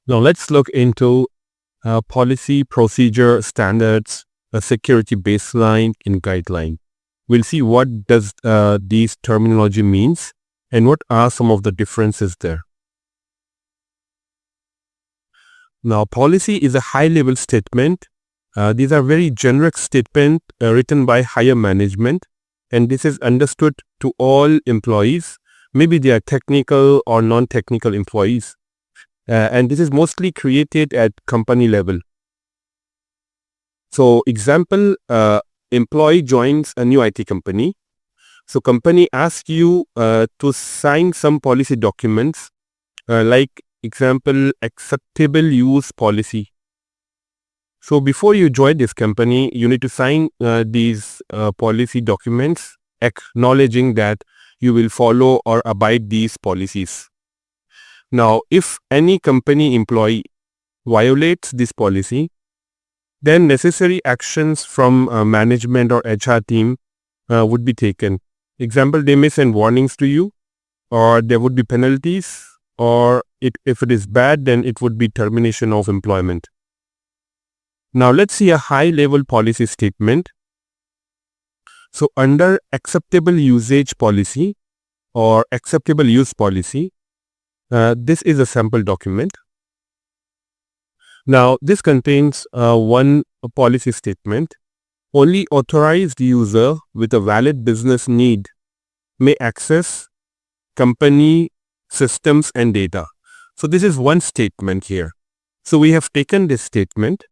Now let's look into policy, procedure, standards, a security baseline in guideline. We'll see what does these terminology means and what are some of the differences there. Now policy is a high level statement. These are very generic statements written by higher management, and this is understood to all employees. Maybe they are technical or non-technical employees. And this is mostly created at company level. So example, employee joins a new IT company. So company asks you to sign some policy documents, like example, acceptable use policy. So before you join this company, you need to sign these policy documents acknowledging that you will follow or abide these policies. Now, if any company employee violates this policy, then necessary actions from management or HR team would be taken. Example, they may send warnings to you, or there would be penalties, or if it is bad, then it would be termination of employment. Now, let's see a high-level policy statement. So, under acceptable usage policy or acceptable use policy, this is a sample document. Now, this contains one policy statement. Only authorized user with a valid business need may access company systems and data. So, this is one statement here. So, we have taken this statement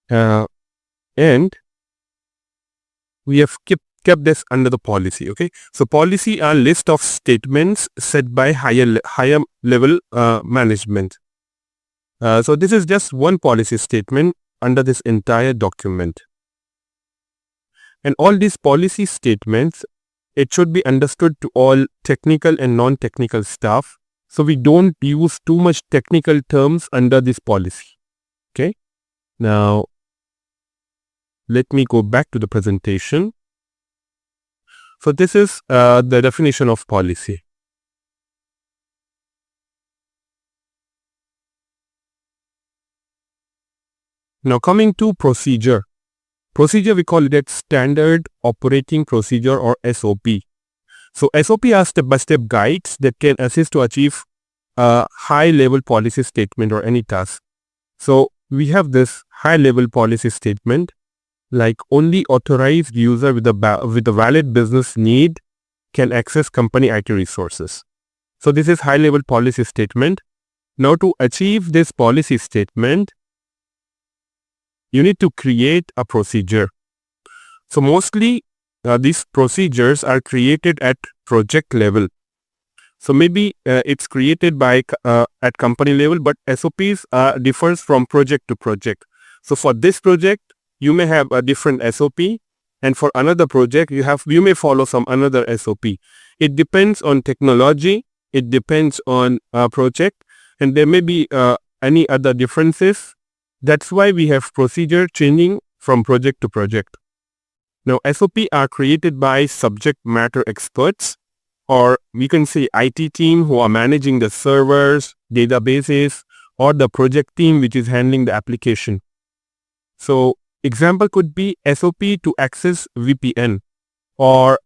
and we have kept this under the policy. Okay, so policy are list of statements set by higher level management. So this is just one policy statement under this entire document, and all these policy statements, it should be understood to all technical and non-technical staff. So we don't use too much technical terms under this policy. Okay, now let me go back to the presentation. So this is the definition of policy. Now coming to procedure. Procedure, we call it as standard operating procedure or SOP. So SOP are step-by-step guides that can assist to achieve a high-level policy statement or any task. So we have this high-level policy statement, like only authorized user with a valid business need can access company IT resources. So this is high-level policy statement. Now to achieve this policy statement, you need to create a procedure. So mostly these procedures are created at project level. So maybe it's created by at company level, but SOPs differs from project to project. So for this project, you may have a different SOP, and for another project, you may follow some another SOP. It depends on technology, it depends on project, and there may be any other differences. That's why we have procedure changing from project to project. Now, SOP are created by subject matter experts, or we can say IT team who are managing the servers, databases, or the project team which is handling the application. So example could be SOP to access VPN, or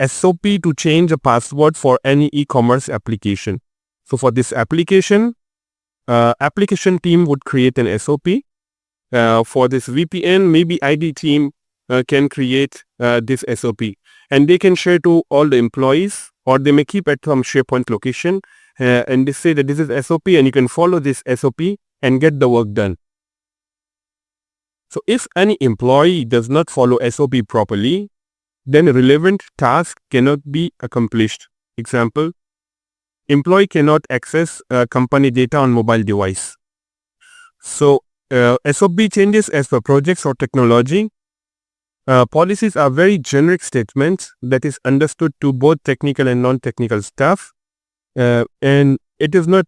SOP to change a password for any e-commerce application. So for this application team would create an SOP. For this VPN, maybe IT team can create this SOP, and they can share to all the employees, or they may keep at some SharePoint location and they say that this is SOP and you can follow this SOP and get the work done. So if any employee does not follow SOP properly, then a relevant task cannot be accomplished. Example, employee cannot access company data on mobile device. So SOP changes as per projects or technology. Policies are very generic statements that is understood to both technical and non-technical staff, and it is not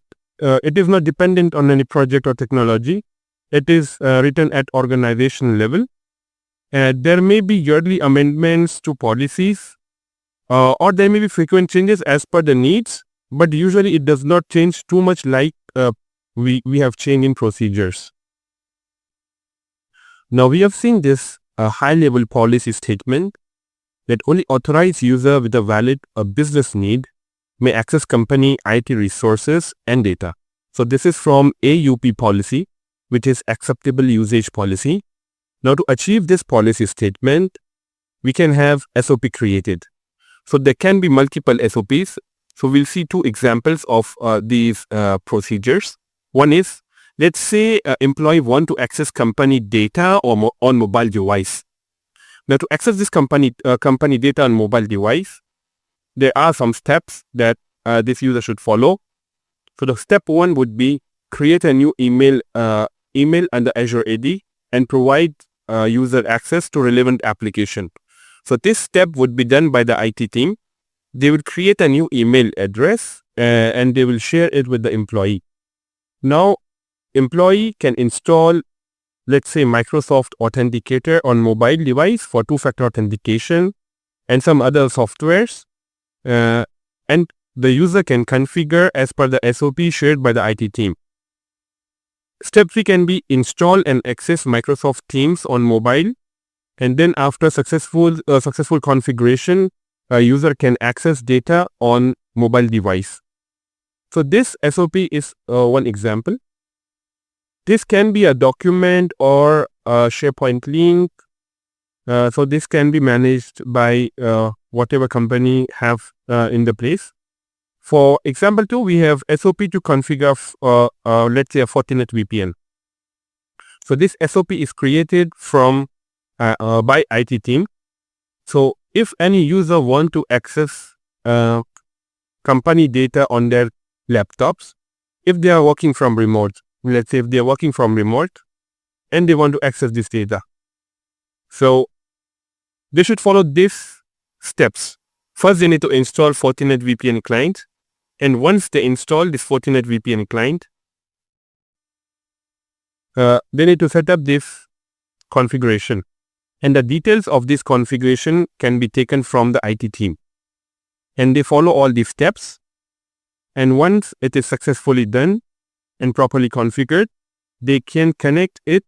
dependent on any project or technology. It is written at organization level. There may be yearly amendments to policies, or there may be frequent changes as per the needs, but usually it does not change too much like we have change in procedures. Now we have seen this high-level policy statement that only authorized user with a valid business need may access company IT resources and data. So this is from AUP policy, which is acceptable usage policy. Now to achieve this policy statement, we can have SOP created. So there can be multiple SOPs. So we'll see two examples of these procedures. One is, let's say employee want to access company data or on mobile device. Now to access this company data on mobile device, there are some steps that this user should follow. So the step one would be create a new email under Azure AD and provide user access to relevant application. So this step would be done by the IT team. They will create a new email address and they will share it with the employee. Now employee can install, let's say, Microsoft Authenticator on mobile device for two-factor authentication and some other softwares. And the user can configure as per the SOP shared by the IT team. Step 3 can be install and access Microsoft Teams on mobile, and then after successful configuration, a user can access data on mobile device. So this SOP is one example. This can be a document or a SharePoint link. So this can be managed by whatever company have in the place. For example 2, we have SOP to configure, let's say, a Fortinet VPN. So this SOP is created from by IT team. So if any user want to access company data on their laptops, if they are working from remote, let's say if they are working from remote and they want to access this data, so they should follow these steps. First, they need to install Fortinet VPN client. And once they install this Fortinet VPN client, they need to set up this configuration. And the details of this configuration can be taken from the IT team. And they follow all these steps. And once it is successfully done and properly configured, they can connect it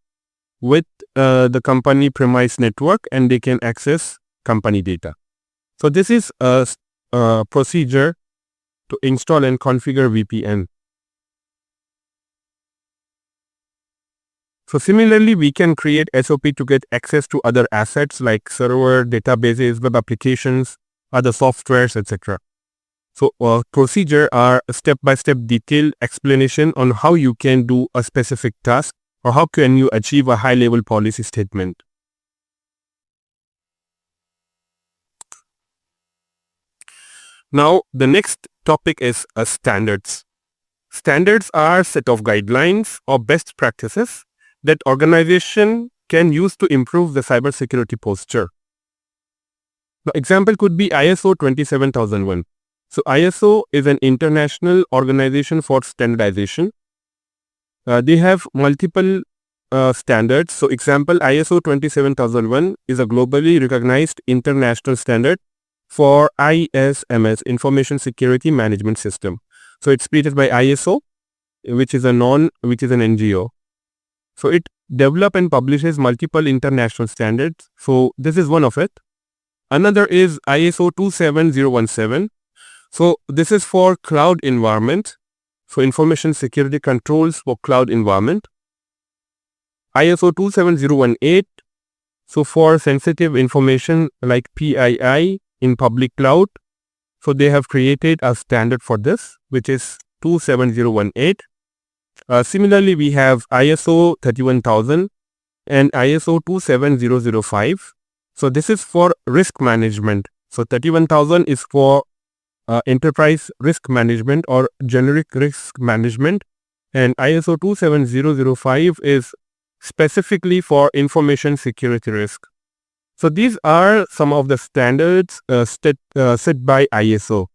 with the company premise network and they can access company data. So this is a procedure to install and configure VPN. So similarly, we can create SOP to get access to other assets like server, databases, web applications, other softwares, etc. So procedure are step-by-step detailed explanation on how you can do a specific task or how can you achieve a high-level policy statement. Now, the next topic is standards. Standards are a set of guidelines or best practices that organization can use to improve the cybersecurity posture. The example could be ISO 27001. So ISO is an international organization for standardization. They have multiple standards. So example, ISO 27001 is a globally recognized international standard for ISMS, Information Security Management System. So it's created by ISO, which is an NGO. So it develops and publishes multiple international standards. So this is one of it. Another is ISO 27017. So this is for cloud environment. So information security controls for cloud environment. ISO 27018. So for sensitive information like PII in public cloud. So they have created a standard for this, which is 27018. Similarly, we have ISO 31000 and ISO 27005. So this is for risk management. So 31000 is for enterprise risk management or generic risk management, and ISO 27005 is specifically for information security risk. So these are some of the standards set by ISO.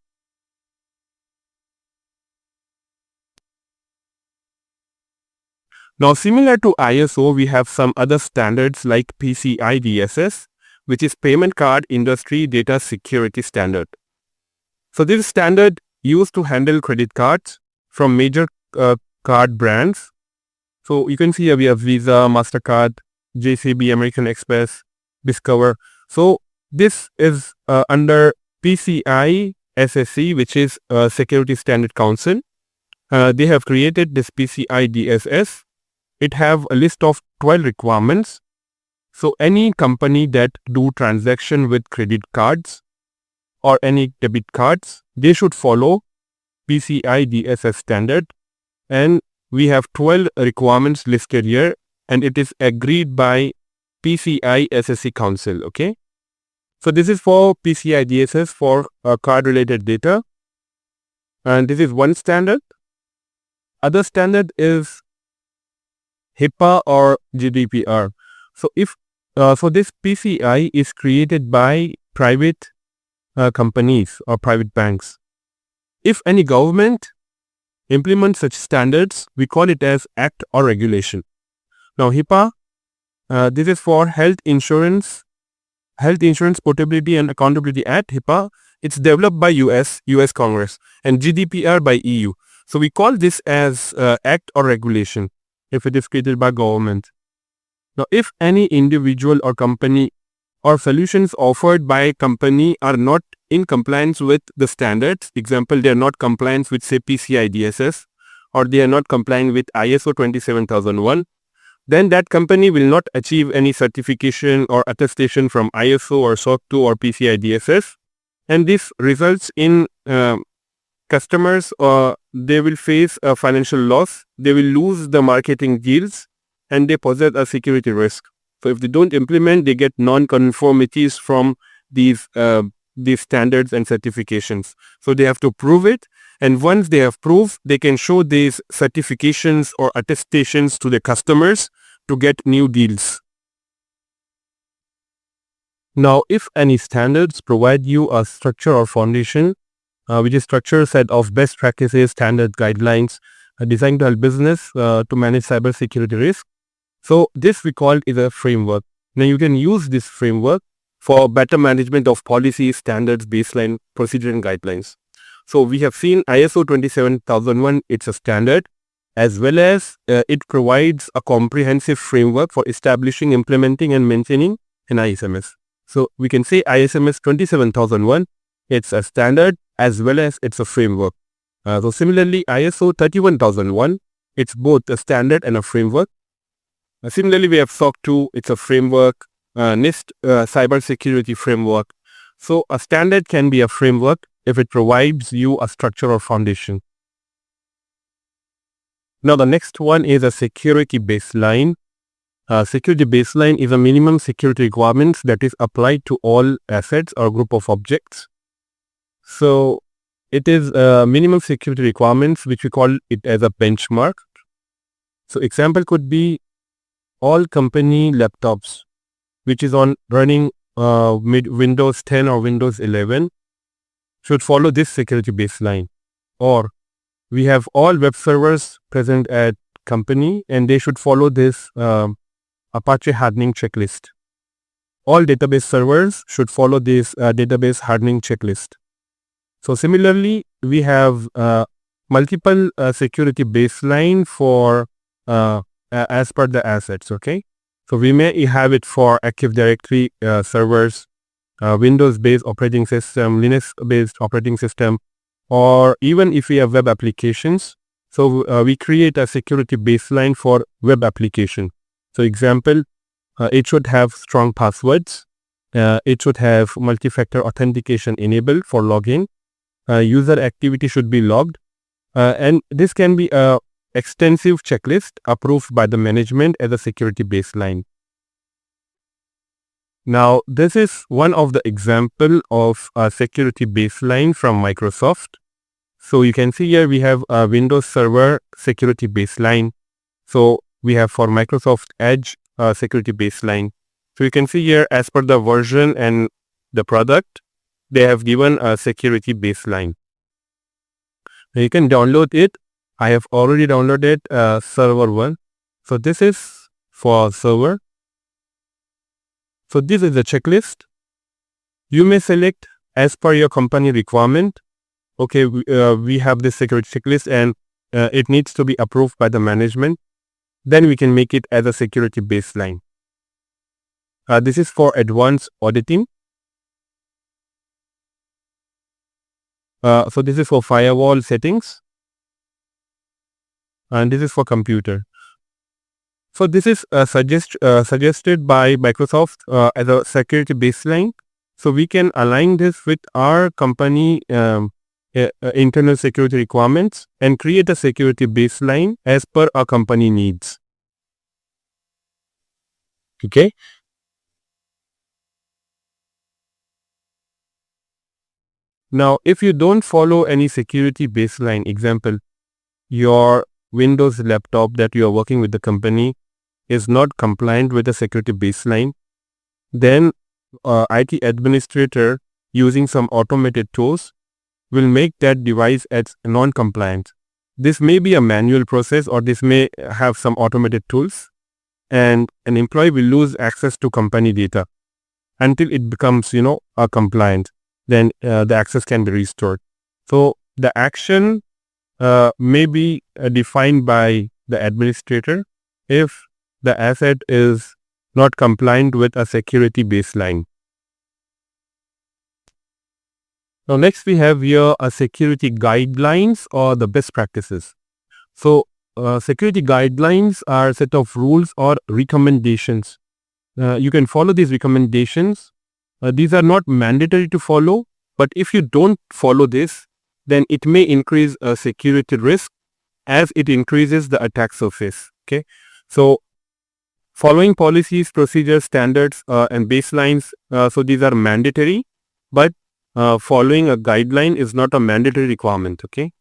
Now, similar to ISO, we have some other standards like PCI DSS, which is Payment Card Industry Data Security Standard. So this standard used to handle credit cards from major card brands. So you can see here we have Visa, MasterCard, JCB, American Express, Discover. So this is under PCI SSC, which is Security Standard Council. They have created this PCI DSS. It have a list of 12 requirements. So any company that do transaction with credit cards or any debit cards, they should follow PCI DSS standard. And we have 12 requirements listed here, and it is agreed by PCI SSC Council. Okay. So this is for PCI DSS for card related data. And this is one standard. Other standard is HIPAA or GDPR. So if so this PCI is created by private companies or private banks. If any government implements such standards, we call it as act or regulation. Now HIPAA, this is for Health Insurance Portability and Accountability Act, HIPAA. It's developed by US Congress, and GDPR by EU. So we call this as act or regulation if it is created by government. Now if any individual or company or solutions offered by a company are not in compliance with the standards, example, they are not compliant with say PCI DSS, or they are not complying with ISO 27001, then that company will not achieve any certification or attestation from ISO or SOC2 or PCI DSS, and this results in customers they will face a financial loss, they will lose the marketing deals, and they possess a security risk. So if they don't implement, they get non-conformities from these standards and certifications. So they have to prove it, and once they have proved, they can show these certifications or attestations to the customers to get new deals. Now, if any standards provide you a structure or foundation, which is structure set of best practices, standard guidelines, designed to help business to manage cybersecurity risk. So this we call is a framework. Now you can use this framework for better management of policies, standards, baseline, procedure and guidelines. So we have seen ISO 27001, it's a standard, as well as it provides a comprehensive framework for establishing, implementing and maintaining an ISMS. So we can say ISMS 27001, it's a standard as well as it's a framework. So similarly ISO 31001, it's both a standard and a framework. Similarly we have SOC2, it's a framework, NIST cybersecurity framework. So a standard can be a framework if it provides you a structure or foundation. Now the next one is a security baseline. Security baseline is a minimum security requirements that is applied to all assets or group of objects. So it is minimum security requirements, which we call it as a benchmark. So example could be all company laptops which is on running Windows 10 or Windows 11 should follow this security baseline. Or we have all web servers present at company and they should follow this Apache hardening checklist. All database servers should follow this database hardening checklist. So similarly, we have multiple security baseline for as per the assets. Okay, so we may have it for Active Directory servers, Windows-based operating system, Linux-based operating system, or even if we have web applications. So we create a security baseline for web application. So example, it should have strong passwords. It should have multi-factor authentication enabled for login. User activity should be logged. And this can be a extensive checklist approved by the management as a security baseline. Now, this is one of the example of a security baseline from Microsoft. So you can see here we have a Windows Server security baseline. So we have for Microsoft Edge security baseline. So you can see here as per the version and the product, they have given a security baseline. Now you can download it. I have already downloaded server 1. So this is for server. So this is the checklist. You may select as per your company requirement. Okay, we have this security checklist, and it needs to be approved by the management. Then we can make it as a security baseline. This is for advanced auditing. So this is for firewall settings. And this is for computer. So this is suggested by Microsoft as a security baseline. So we can align this with our company internal security requirements and create a security baseline as per our company needs. Okay. Now, if you don't follow any security baseline, example, your Windows laptop that you are working with the company is not compliant with the security baseline, then IT administrator using some automated tools will make that device as non-compliant. This may be a manual process or this may have some automated tools, and an employee will lose access to company data until it becomes, compliant. Then the access can be restored. So the action may be defined by the administrator if the asset is not compliant with a security baseline. Now next we have here a security guidelines or the best practices. So security guidelines are a set of rules or recommendations. You can follow these recommendations. These are not mandatory to follow, but if you don't follow this, then it may increase a security risk as it increases the attack surface. Okay, so following policies, procedures, standards, and baselines. So these are mandatory, but following a guideline is not a mandatory requirement. Okay,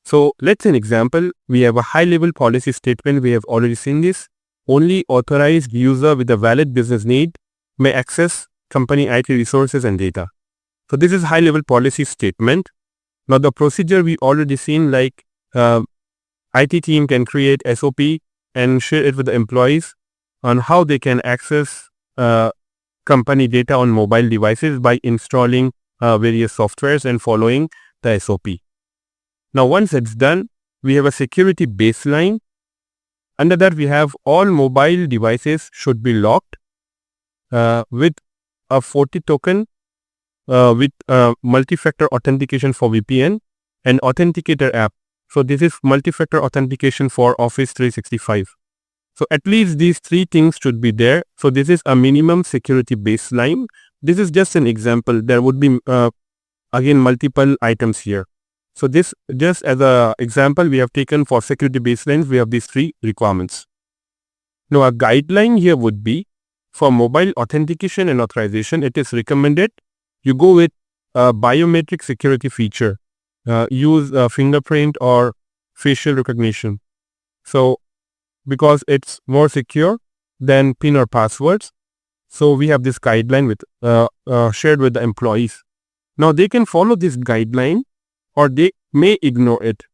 so let's say an example. We have a high-level policy statement. We have already seen this. Only authorized user with a valid business need may access company IT resources and data. So this is high-level policy statement. Now the procedure we already seen, like IT team can create SOP and share it with the employees on how they can access company data on mobile devices by installing various softwares and following the SOP. Now once it's done, we have a security baseline. Under that we have all mobile devices should be locked with a 40 token with multi-factor authentication for VPN and authenticator app. So this is multi-factor authentication for Office 365. So at least these three things should be there. So this is a minimum security baseline. This is just an example. There would be again multiple items here. So this just as an example we have taken for security baselines, we have these three requirements. Now a guideline here would be for mobile authentication and authorization, it is recommended you go with a biometric security feature. Use fingerprint or facial recognition. So because it's more secure than PIN or passwords, so we have this guideline with shared with the employees. Now they can follow this guideline or they may ignore it.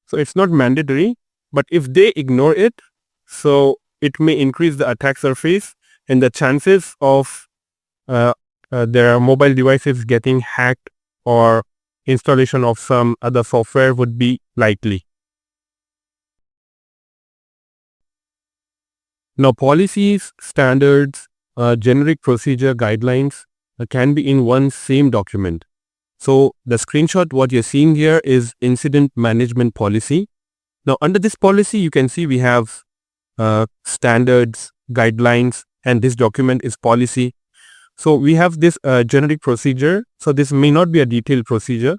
So it's not mandatory, but if they ignore it, so it may increase the attack surface and the chances of their mobile devices getting hacked or installation of some other software would be likely. Now policies, standards, generic procedure guidelines can be in one same document. So the screenshot what you're seeing here is incident management policy. Now under this policy you can see we have standards, guidelines, and this document is policy. So we have this generic procedure. So this may not be a detailed procedure,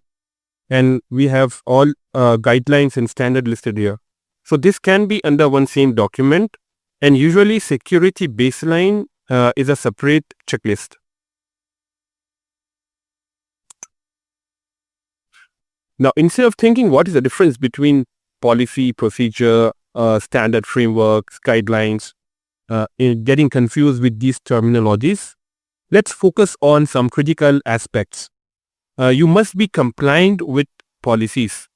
and we have all guidelines and standard listed here. So this can be under one same document, and usually security baseline is a separate checklist. Now instead of thinking what is the difference between policy, procedure, standard frameworks, guidelines, in getting confused with these terminologies, let's focus on some critical aspects. You must be compliant with policies,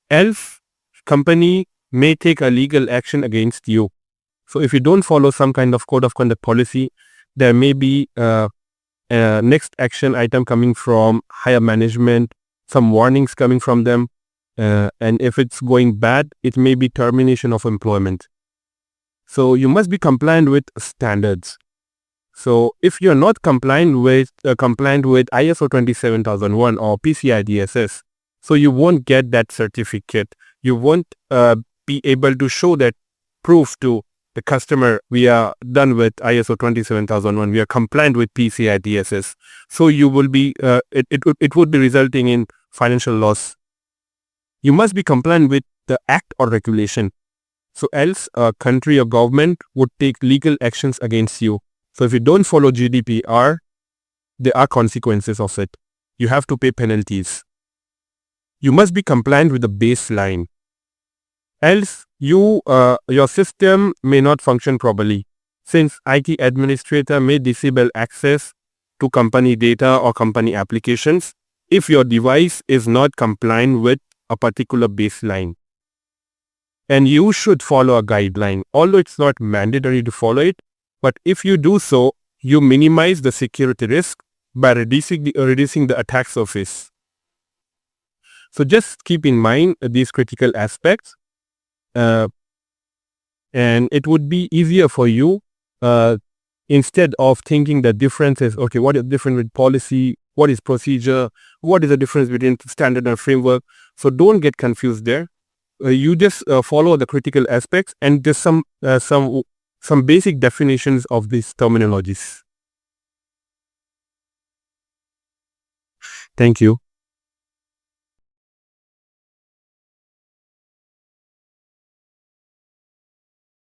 else company may take a legal action against you. So if you don't follow some kind of code of conduct policy, there may be next action item coming from higher management, some warnings coming from them, and if it's going bad, it may be termination of employment. So you must be compliant with standards. So if you're not compliant with ISO 27001 or PCI DSS, so you won't get that certificate. You won't be able to show that proof to the customer. We are done with ISO 27001. We are compliant with PCI DSS. So you will be it would be resulting in financial loss. You must be compliant with the act or regulation. So else a country or government would take legal actions against you. So if you don't follow GDPR, there are consequences of it. You have to pay penalties. You must be compliant with the baseline. Else your system may not function properly, since IT administrator may disable access to company data or company applications if your device is not compliant with a particular baseline. And you should follow a guideline, although it's not mandatory to follow it. But if you do so, you minimize the security risk by reducing the attack surface. So just keep in mind these critical aspects, and it would be easier for you instead of thinking the differences. Okay, what is different with policy? What is procedure? What is the difference between standard and framework? So don't get confused there. You just follow the critical aspects and just some basic definitions of these terminologies. Thank you.